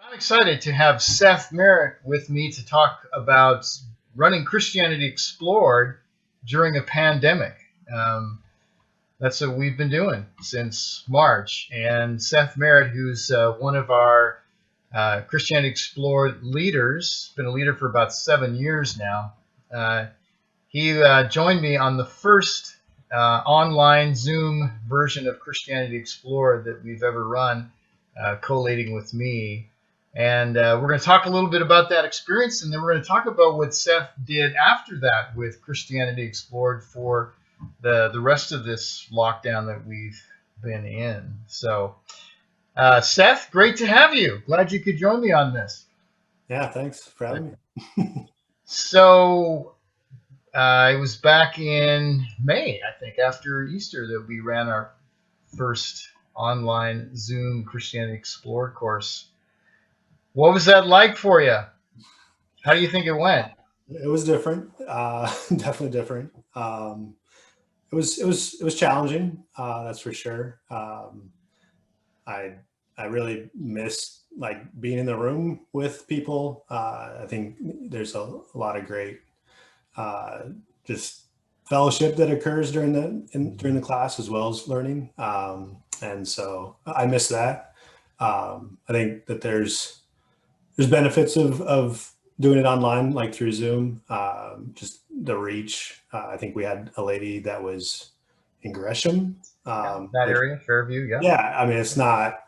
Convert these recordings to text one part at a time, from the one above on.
I'm excited to have Seth Merritt with me to talk about running Christianity Explored during a pandemic. Um, that's what we've been doing since March. And Seth Merritt, who's one of our Christianity Explored leaders, been a leader for about 7 years now. Uh, he joined me on the first online Zoom version of Christianity Explored that we've ever run, collating with me. And we're going to talk a little bit about that experience, and then we're going to talk about what Seth did after that with Christianity Explored for the rest of this lockdown that we've been in. So, Seth, great to have you. Glad you could join me on this. Yeah, thanks for having me. So, it was back in May, I think, after Easter, that we ran our first online Zoom Christianity Explored course. What was that like for you? How do you think it went? It was different, definitely different. It was challenging, that's for sure. I I really miss like being in the room with people. I think there's a lot of great uh, just fellowship that occurs during the class as well as learning, and so I miss that. I think that there's benefits of doing it online, like through Zoom. Just the reach. I think we had a lady that was in Gresham, Yeah, that which, area, Fairview, yeah. yeah, I mean, it's not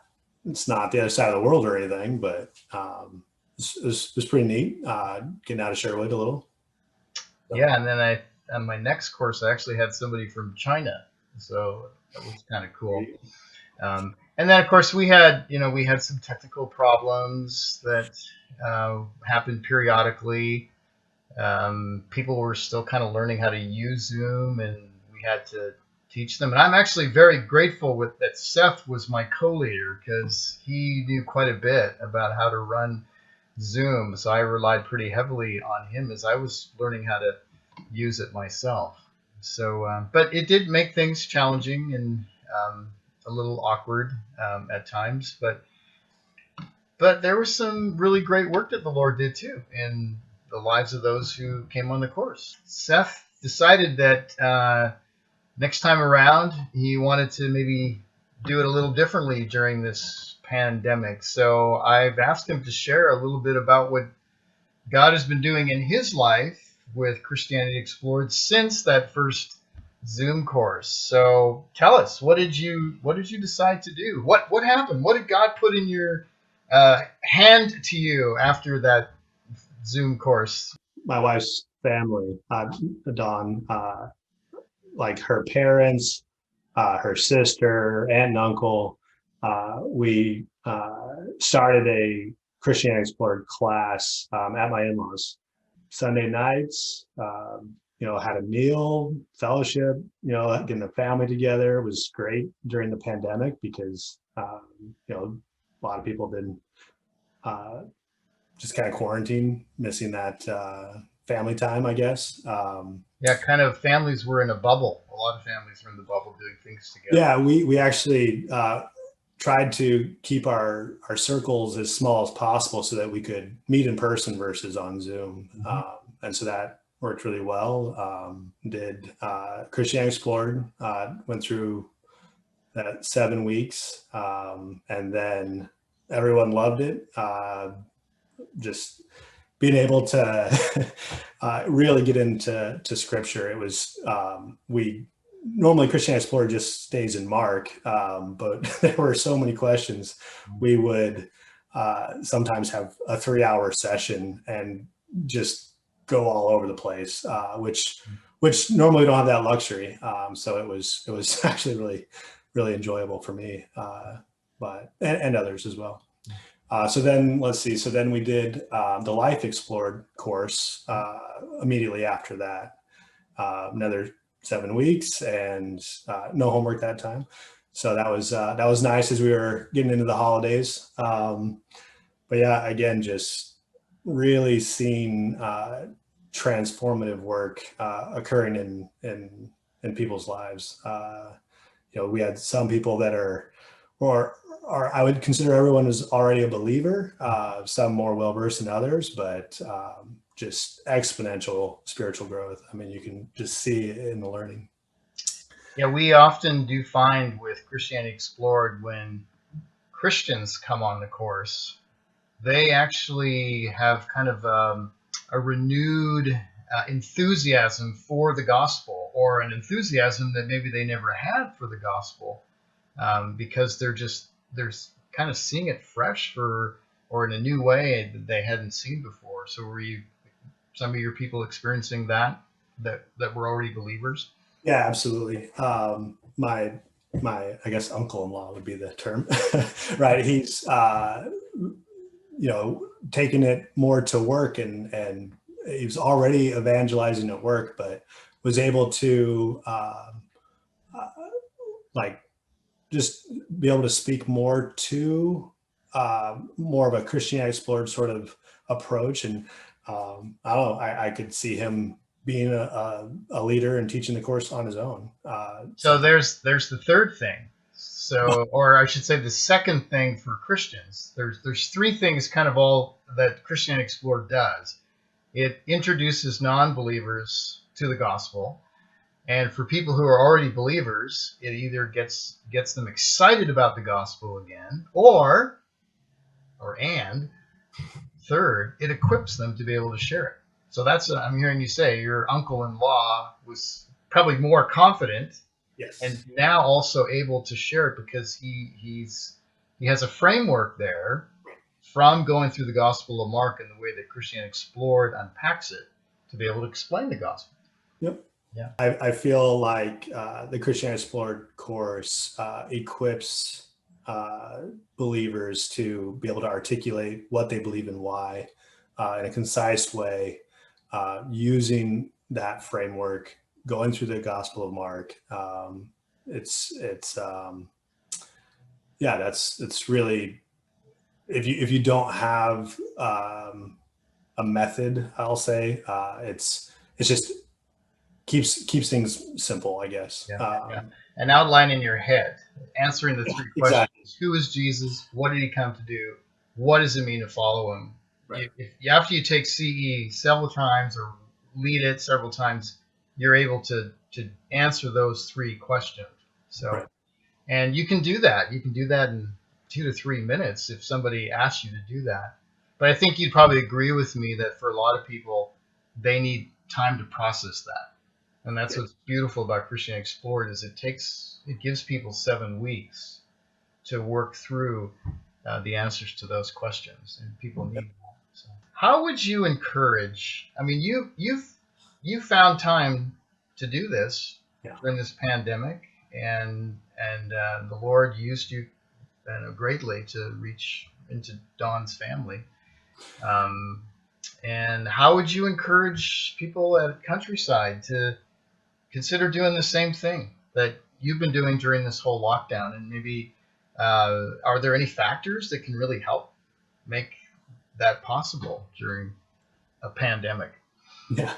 the other side of the world or anything, but it was pretty neat, getting out of Sherwood a little. So, Yeah, and then on my next course, I actually had somebody from China, so that was kind of cool. And then, of course, we had some technical problems that happened periodically. People were still kind of learning how to use Zoom, and we had to teach them. And I'm actually very grateful with that Seth was my co-leader because he knew quite a bit about how to run Zoom. So I relied pretty heavily on him as I was learning how to use it myself. So, but it did make things challenging and a little awkward at times. But there was some really great work that the Lord did too in the lives of those who came on the course. Seth decided that next time around he wanted to maybe do it a little differently during this pandemic. So I've asked him to share a little bit about what God has been doing in his life with Christianity Explored since that first Zoom course. So tell us, what did you decide to do? What happened? What did God put in your hand to you after that Zoom course? my wife's family, Dawn, like her parents, her sister, aunt and uncle, we started a Christianity Explored class at my in-laws. Sunday nights, had a meal, fellowship, getting the family together. It was great during the pandemic because, a lot of people have been just kind of quarantined, missing that family time, I guess. Yeah, kind of families were in a bubble. A lot of families were in the bubble doing things together. Yeah, we actually tried to keep our circles as small as possible so that we could meet in person versus on Zoom, and so that worked really well. Did Christianity Explored, went through that 7 weeks, and then everyone loved it. Just being able to really get into scripture. It was we normally Christianity Explorer just stays in Mark, but there were so many questions. We would sometimes have a 3-hour session and just go all over the place, which normally don't have that luxury. So it was actually really enjoyable for me, but and others as well. So then let's see. So then we did the Life Explored course immediately after that. Another 7 weeks and no homework that time. So that was nice as we were getting into the holidays. But yeah, again, just really seeing transformative work occurring in people's lives. We had some people that are or I would consider everyone is already a believer, some more well-versed than others, but just exponential spiritual growth. I mean, you can just see it in the learning. Yeah, we often do find with Christianity Explored, when Christians come on the course, they actually have kind of a renewed enthusiasm for the gospel, or an enthusiasm that maybe they never had for the gospel, because they're kind of seeing it fresh, or in a new way that they hadn't seen before. So were you, some of your people, experiencing that were already believers? Yeah, absolutely. My I guess uncle-in-law would be the term, right? He's taking it more to work, and he was already evangelizing at work, but was able to like just be able to speak more to more of a Christianity Explored sort of approach. And I don't know, I could see him being a leader and teaching the course on his own. So there's the third thing. So, or I should say, the second thing for Christians. There's three things kind of all that Christianity Explored does. It introduces non-believers to the gospel, and for people who are already believers, it either gets them excited about the gospel again, and third, it equips them to be able to share it. So that's what I'm hearing you say. Your uncle-in-law was probably more confident, Yes. and now also able to share it, because he has a framework there from going through the Gospel of Mark and the way that Christianity Explored unpacks it, to be able to explain the gospel. Yep. Yeah. I feel like the Christianity Explored course equips believers to be able to articulate what they believe and why in a concise way, using that framework, going through the Gospel of Mark. It's really, if you don't have a method, I'll say it's just keeps things simple, I guess. Yeah. An outline in your head, answering the three questions. Exactly. Who is Jesus? What did he come to do? What does it mean to follow him? Right. After you take CE several times, or lead it several times, you're able to answer those three questions. So, Right. And you can do that. You can do that in 2 to 3 minutes if somebody asks you to do that. But I think you'd probably agree with me that for a lot of people, they need time to process that. And that's what's beautiful about Christianity Explored, is it gives people 7 weeks to work through the answers to those questions, and people need that. So, how would you encourage? I mean, you found time to do this during this pandemic, and the Lord used you greatly to reach into Dawn's family. And how would you encourage people at Countryside to consider doing the same thing that you've been doing during this whole lockdown? And maybe are there any factors that can really help make that possible during a pandemic? Yeah.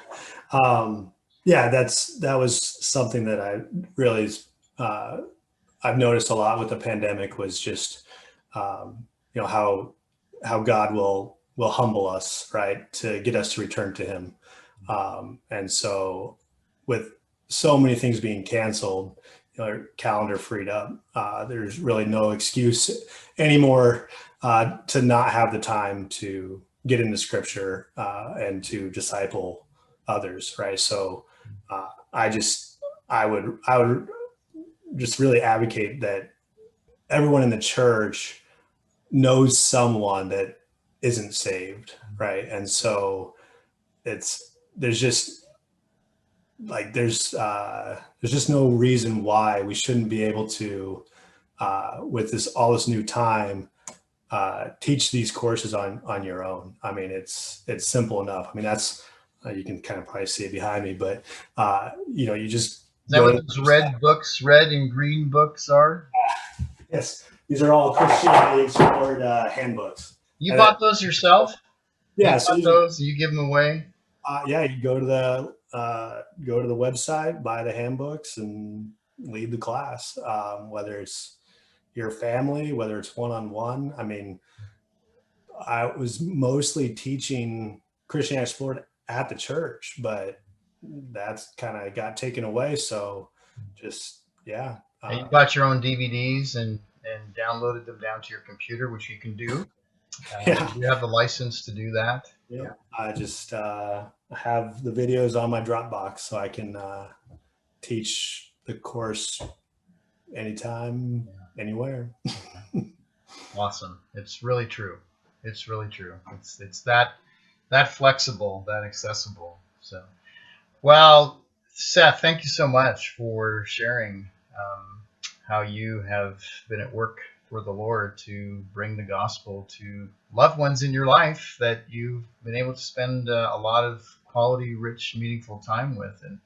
That was something that I really I've noticed a lot with the pandemic, was just how God will humble us, right, to get us to return to him. And so with so many things being canceled, our calendar freed up, there's really no excuse anymore to not have the time to get into scripture and to disciple others, right? So I would just really advocate that everyone in the church knows someone that isn't saved, right? And so there's just no reason why we shouldn't be able to, with all this new time, teach these courses on your own. I mean, it's simple enough. I mean, that's you can kind of probably see it behind me, but you just. Is that what those red and green books are? Yes, these are all Christianity Explored handbooks. You bought those yourself? Yeah, so those, you give them away? You go to the website, buy the handbooks, and lead the class. Whether it's your family, whether it's one-on-one. I mean, I was mostly teaching Christian Explored at the church, but that's kind of got taken away. So just, yeah. And you bought your own DVDs and downloaded them down to your computer, which you can do. Yeah. You have the license to do that. Yeah. I just have the videos on my Dropbox so I can teach the course anytime, anywhere. Awesome. It's really true. It's really true. It's that flexible, that accessible. So, well, Seth, thank you so much for sharing how you have been at work for the Lord to bring the gospel to loved ones in your life that you've been able to spend a lot of quality, rich, meaningful time with. And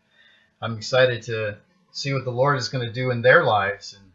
I'm excited to see what the Lord is going to do in their lives and